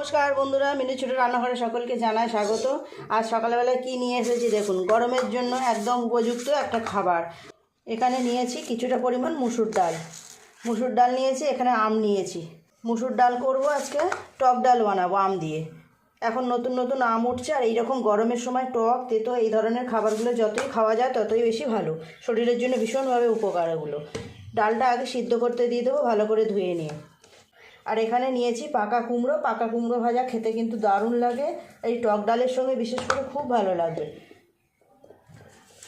নমস্কার বন্ধুরা, মিনু ছোট রান্নাঘরে সকলকে জানাই স্বাগত। আজ সকালবেলায় কি নিয়ে এসেছি দেখুন। গরমের জন্য একদম উপযুক্ত একটা খাবার। এখানে নিয়েছি কিছুটা পরিমাণ মুসুর ডাল নিয়েছি, এখানে আম নিয়েছি। মুসুর ডাল করব আজকে, টক ডাল বানাবো আম দিয়ে। এখন নতুন নতুন আম উঠছে, আর এইরকম গরমের সময় টক তেতো এই ধরনের খাবারগুলো যতই খাওয়া যায় ততই বেশি ভালো, শরীরের জন্য ভীষণভাবে উপকার এগুলো। ডালটা আগে সিদ্ধ করতে দিয়ে দেবো ভালো করে ধুয়ে নিয়ে। আর এখানে নিয়েছি পাকা কুমড়ো ভাজা, খেতে কিন্তু দারুণ লাগে। এই টক ডালের সঙ্গে বিশেষ করে খুব ভালো লাগবে।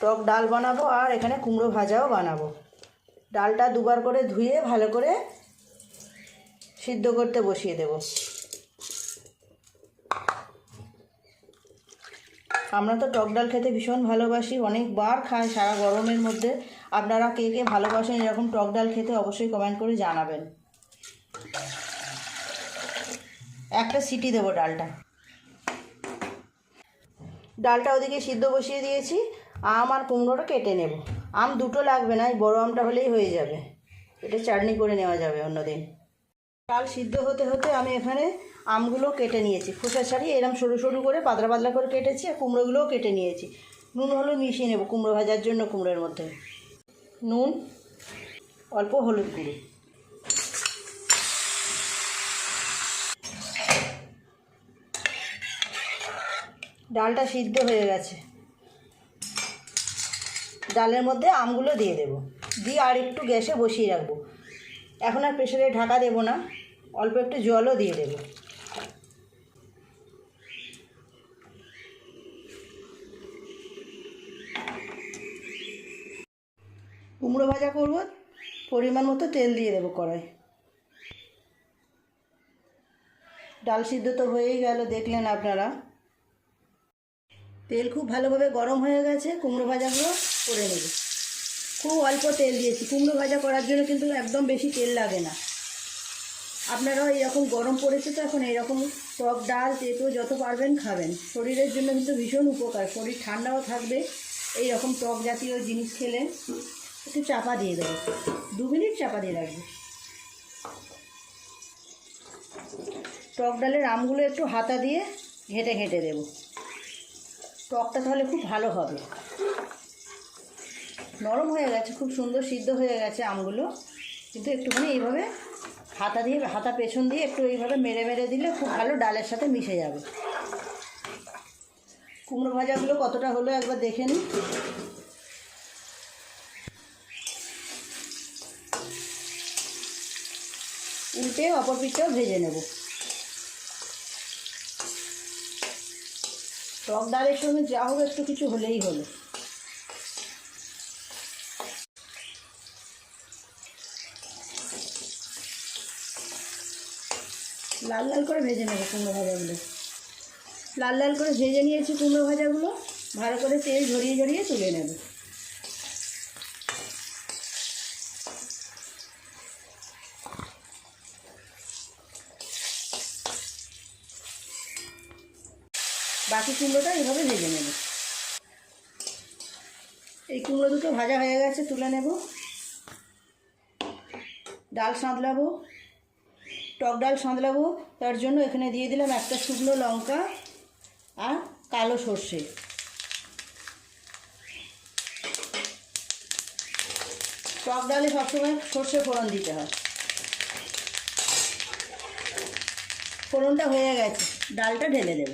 টক ডাল বানাবো আর এখানে কুমড়ো ভাজাও বানাবো। ডালটা দুবার করে ধুয়ে ভালো করে সিদ্ধ করতে বসিয়ে দেব। আমরা তো টক ডাল খেতে ভীষণ ভালোবাসি, অনেকবার খাই সারা গরমের মধ্যে। আপনারা কে কে ভালোবাসেন এরকম টক ডাল খেতে অবশ্যই কমেন্ট করে জানাবেন। একটা সিটি দেবো ডালটা ওদিকে সিদ্ধ বসিয়ে দিয়েছি। আম আর কুমড়োটা কেটে নেব। আম দুটো লাগবে না, এই বড় আমটা হলেই হয়ে যাবে। এটা চাটনি করে নেওয়া যাবে অন্যদিন। ডাল সিদ্ধ হতে হতে আমি এখানে আমগুলো কেটে নিয়েছি, খোসা ছাড়িয়ে এরকম সরু সরু করে পাতলা পাতলা করে কেটেছি। আর কুমড়োগুলোও কেটে নিয়েছি। নুন হলুদ মিশিয়ে নেব কুমড়ো ভাজার জন্য। কুমড়োর মধ্যে নুন, অল্প হলুদ গুঁড়ো। ডালটা সিদ্ধ হয়ে গেছে। ডালের মধ্যে আমগুলো দিয়ে দেব, দিয়ে আর একটু গ্যাসে বসিয়ে রাখবো। এখন আর প্রেসারে ঢাকা দেব না, অল্প একটু জলও দিয়ে দেব। কুমড়ো ভাজা করব, পরিমাণ মতো তেল দিয়ে দেবো কড়াই। ডাল সিদ্ধ তো হয়েই গেল, দেখলেন আপনারা। তেল খুব ভালোভাবে গরম হয়ে গেছে, কুমড়ো ভাজাগুলো করে নেব। খুব অল্প তেল দিয়েছি, কুমড়ো ভাজা করার জন্য কিন্তু একদম বেশি তেল লাগে না। আপনারাও এরকম গরম পড়েছে তো এখন এইরকম টক ডাল তেতো যত পারবেন খাবেন, শরীরের জন্য কিন্তু ভীষণ উপকার। শরীর ঠান্ডাও থাকবে এই রকম টক জাতীয় জিনিস খেলে। একটু চাপা দিয়ে দেবো, 2 মিনিট চাপা দিয়ে রাখবো। টক ডালের আমগুলো একটু হাতা দিয়ে ঘেঁটে ঘেঁটে দেবো, টকটা তাহলে খুব ভালো হবে। নরম হয়ে গেছে, খুব সুন্দর সিদ্ধ হয়ে গেছে আমগুলো, কিন্তু একটুখানি এইভাবে হাতা পেছন দিয়ে একটু এইভাবে মেরে মেরে দিলে খুব ভালো ডালের সাথে মিশে যাবে। কুমড়ো ভাজাগুলো কতটা হলো একবার দেখে নিন। উল্টে অপর পিঠটাও ভেজে নেব। টক ডালের সঙ্গে যা হোক একটু কিছু হলেই হলো। লাল লাল করে ভেজে নেব কুমড়ো ভাজাগুলো। লাল লাল করে ভেজে নিয়েছি কুমড়ো ভাজাগুলো, ভালো করে তেল ঝরিয়ে ঝরিয়ে তুলে নেব। বাকি কুমড়োটা এইভাবে ভেজে নেব। এই কুমড়ো দুটো ভাজা হয়ে গেছে, তুলে নেব। ডাল সাঁতলাবো, টক ডাল সাঁতলাবো। তার জন্য এখানে দিয়ে দিলাম একটা শুকনো লঙ্কা আর কালো সর্ষে। টক ডালে সবসময় সর্ষে ফোড়ন দিতে হয়। ফোড়নটা হয়ে গেছে, ডালটা ঢেলে দেব।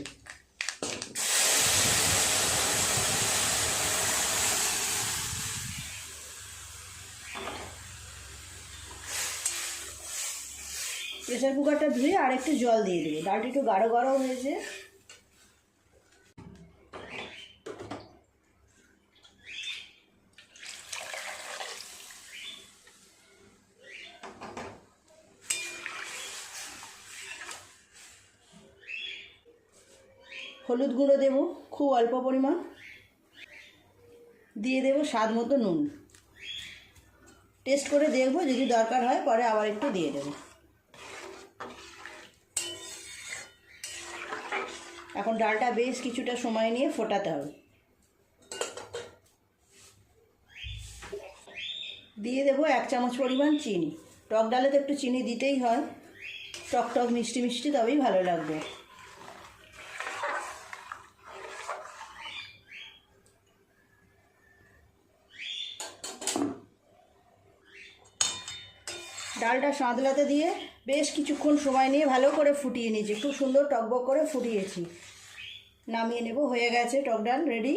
প্রেসার কুকারটা ধুয়ে আর একটু জল দিয়ে দেবো, ডালটা একটু গাঢ় গাঢ় হয়েছে। হলুদ গুঁড়ো দেব খুব অল্প পরিমাণ, দিয়ে দেব স্বাদ মতো নুন। টেস্ট করে দেখবো, যদি দরকার হয় পরে আবার একটু দিয়ে দেবো। এখন ডালটা বেশ কিছুটা সময় নিয়ে ফোটাতে হবে। দিয়ে দেবো 1 চামচ পরিমাণ চিনি। টক ডালে তো একটু চিনি দিতেই হয়। টক টক মিষ্টি মিষ্টি, তবেই ভালো লাগবে। ডালটা সাঁতলাতে দিয়ে বেশ কিছুক্ষণ সময় নিয়ে ভালো করে ফুটিয়ে নিয়েছি, খুব সুন্দর টকবক করে ফুটিয়েছি। নামিয়ে নেব, হয়ে গেছে টক ডাল রেডি।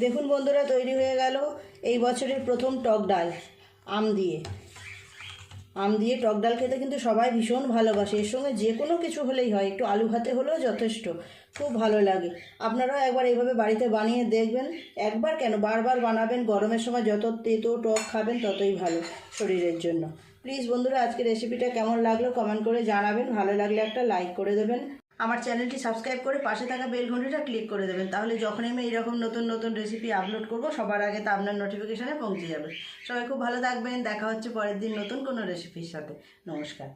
দেখুন বন্ধুরা, তৈরি হয়ে গেল এই বছরের প্রথম টক ডাল। আম দিয়ে টক ডাল খেতে কিন্তু সবাই ভীষণ ভালোবাসে। এর সঙ্গে যে কোনো কিছু হলেই হয়, একটু আলু ভাতে হলেও যথেষ্ট, খুব ভালো লাগে। আপনারাও একবার এইভাবে বাড়িতে বানিয়ে দেখবেন, একবার কেন বারবার বানাবেন। গরমের সময় যত তেতো টক খাবেন ততই ভালো শরীরের জন্য। প্লিজ বন্ধুরা, আজকে রেসিপিটা কেমন লাগলো কমেন্ট করে জানাবেন। ভালো লাগলে একটা লাইক করে দেবেন। আমার চ্যানেলটি সাবস্ক্রাইব করে পাশে থাকা বেল ঘন্টিটা ক্লিক করে দেবেন, তাহলে যখনই আমি এইরকম নতুন নতুন রেসিপি আপলোড করব সবার আগে তা আপনার নোটিফিকেশানে পৌঁছে যাবে। সবাই খুব ভালো থাকবেন, দেখা হচ্ছে পরের দিন নতুন কোনো রেসিপির সাথে। নমস্কার।